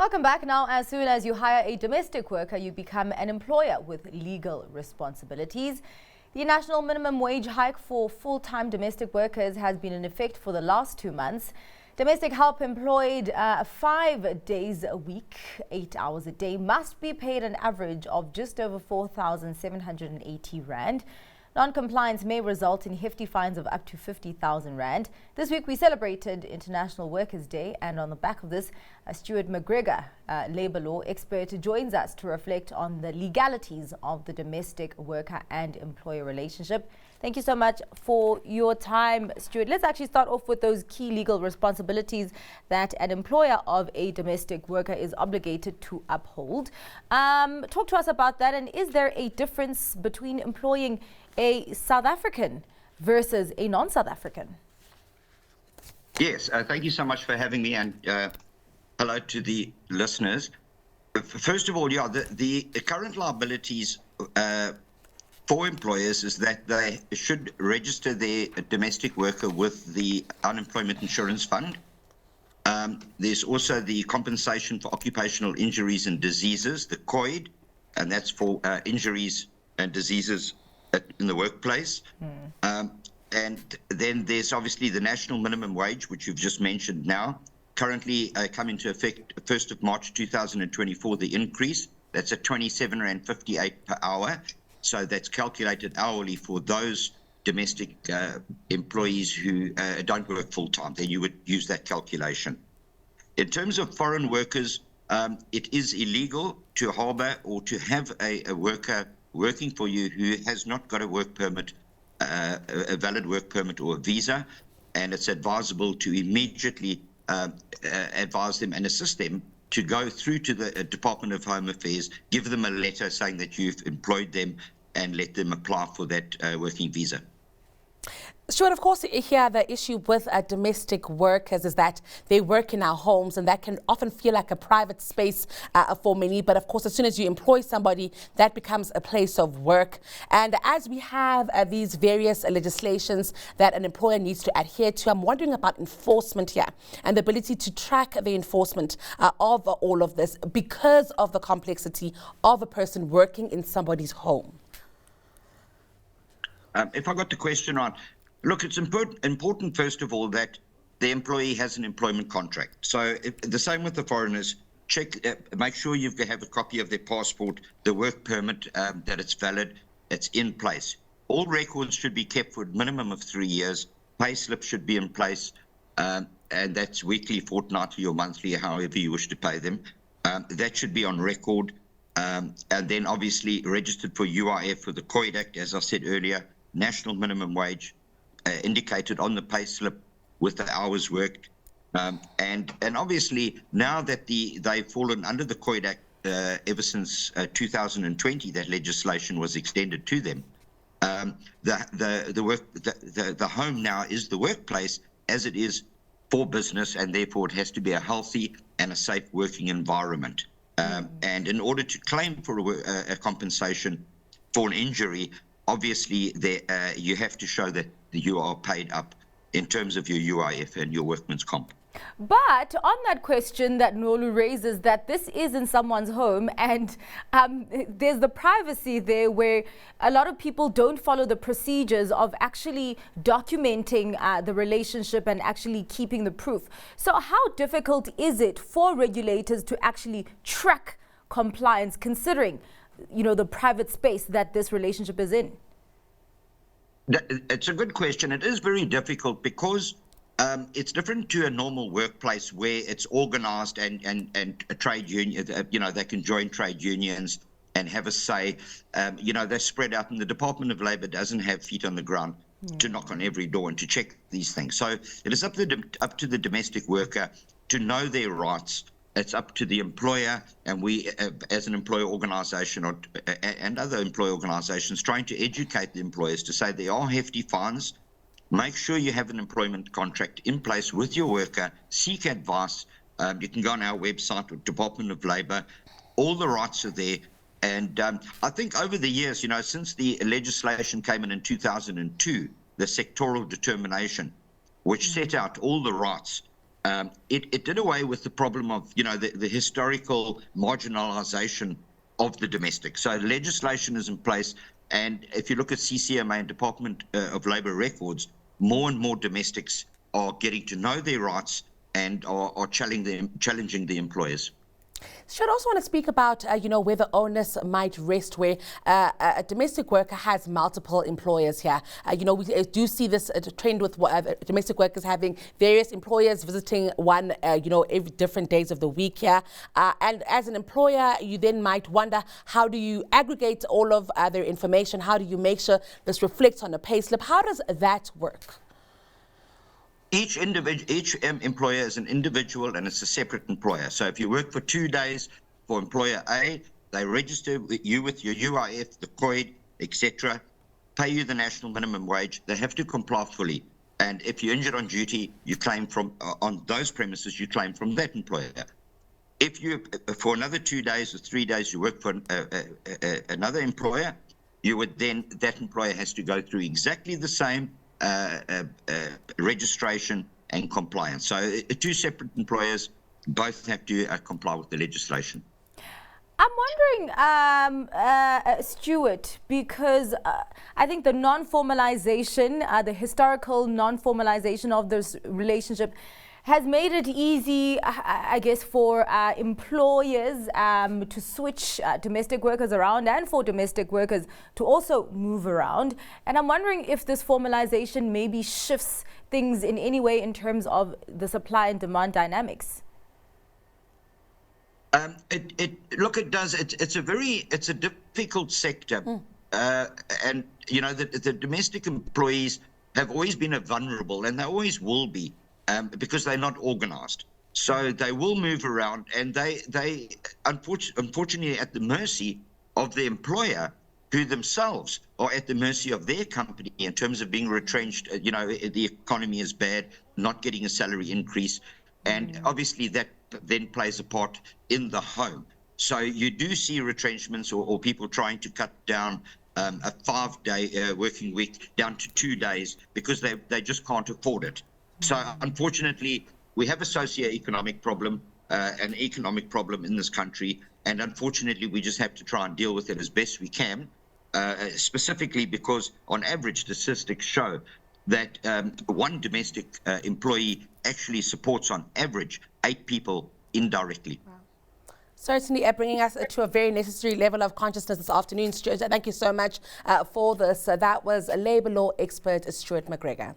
Welcome back. Now, as soon as you hire a domestic worker, you become an employer with legal responsibilities. The national minimum wage hike for full-time domestic workers has been in effect for the last 2 months. Domestic help employed 5 days a week, 8 hours a day, must be paid an average of just over 4,780 rand. Non-compliance may result in hefty fines of up to 50,000 rand. This week we celebrated International Workers' Day, and on the back of this, Stuart MacGregor, labour law expert, joins us to reflect on the legalities of the domestic worker and employer relationship. Thank you so much for your time, Stuart. Let's actually start off with those key legal responsibilities that an employer of a domestic worker is obligated to uphold. Talk to us about that, and is there a difference between employing a South African versus a non-South African? Yes, thank you so much for having me, and hello to the listeners. First of all, the current liabilities for employers is that they should register their domestic worker with the Unemployment Insurance Fund. There's also the Compensation for Occupational Injuries and Diseases, the COID, and that's for injuries and diseases in the workplace. And then there's obviously the national minimum wage, which you've just mentioned now. Currently come into effect 1st of March 2024, the increase. That's at 27.58 Rand per hour. So that's calculated hourly for those domestic employees who don't work full-time. Then you would use that calculation. In terms of foreign workers, it is illegal to harbour or to have a worker working for you who has not got a work permit, a valid work permit or a visa, and it's advisable to immediately advise them and assist them to go through to the Department of Home Affairs, give them a letter saying that you've employed them, and let them apply for that working visa. Stuart, of course, here the issue with domestic workers is that they work in our homes, and that can often feel like a private space for many. But of course, as soon as you employ somebody, that becomes a place of work. And as we have these various legislations that an employer needs to adhere to, I'm wondering about enforcement here and the ability to track the enforcement of all of this because of the complexity of a person working in somebody's home. If I got the question right, look, it's important, first of all, that the employee has an employment contract. So the same with the foreigners, make sure you have a copy of their passport, the work permit, that it's valid, it's in place. All records should be kept for a minimum of 3 years. Pay slips should be in place, and that's weekly, fortnightly, or monthly, however you wish to pay them. That should be on record, and then obviously registered for UIF for the COID Act, as I said earlier, national minimum wage, indicated on the pay slip with the hours worked, and obviously now that they've fallen under the COID Act ever since 2020, that legislation was extended to them. The home now is the workplace as it is for business, and therefore it has to be a healthy and a safe working environment. And in order to claim for a compensation for an injury, obviously, you have to show that you are paid up in terms of your UIF and your workman's comp. But on that question that Nolu raises, that this is in someone's home, and there's the privacy there where a lot of people don't follow the procedures of actually documenting the relationship and actually keeping the proof. So how difficult is it for regulators to actually track compliance, considering the private space that this relationship is in? It's a good question. It is very difficult because it's different to a normal workplace where it's organized and a trade union, they can join trade unions and have a say. They're spread out, and the Department of Labour doesn't have feet on the ground to knock on every door and to check these things. So it is up to the domestic worker to know their rights. It's up to the employer, and we, as an employer organisation and other employer organisations, trying to educate the employers to say there are hefty fines. Make sure you have an employment contract in place with your worker. Seek advice. You can go on our website or Department of Labour. All the rights are there. And I think over the years, since the legislation came in 2002, the sectoral determination, which set out all the rights it did away with the problem of, the historical marginalisation of the domestic. So legislation is in place, and if you look at CCMA and Department of Labour records, more and more domestics are getting to know their rights and are challenging the employers. Should I also want to speak about, where the onus might rest, where a domestic worker has multiple employers here. We do see this trend with domestic workers having various employers visiting one, every different days of the week here. And as an employer, you then might wonder, how do you aggregate all of their information? How do you make sure this reflects on a payslip? How does that work? Each employer is an individual and it's a separate employer. So if you work for 2 days for employer A, they register you with your UIF, the COID, etc., pay you the national minimum wage. They have to comply fully. And if you're injured on duty, you claim from on those premises, you claim from that employer. If you, for another 2 days or 3 days, you work for another employer, you would then, that employer has to go through exactly the same registration and compliance. So two separate employers, both have to comply with the legislation. I'm wondering, Stuart, because I think the non-formalization, the historical non-formalization of this relationship has made it easy, I guess, for employers to switch domestic workers around and for domestic workers to also move around. And I'm wondering if this formalization maybe shifts things in any way in terms of the supply and demand dynamics. It does. It's a difficult sector, and the domestic employees have always been vulnerable, and they always will be. Because they're not organized. So they will move around, and they unfortunately at the mercy of the employer, who themselves are at the mercy of their company in terms of being retrenched. The economy is bad, not getting a salary increase, and obviously that then plays a part in the home. So you do see retrenchments or people trying to cut down a 5-day working week down to 2 days because they just can't afford it. So unfortunately, we have a socio-economic problem, an economic problem in this country, and unfortunately, we just have to try and deal with it as best we can, specifically because on average, statistics show that one domestic employee actually supports on average 8 people indirectly. Wow. Certainly bringing us to a very necessary level of consciousness this afternoon, Stuart. Thank you so much for this. That was a labour law expert, Stuart MacGregor.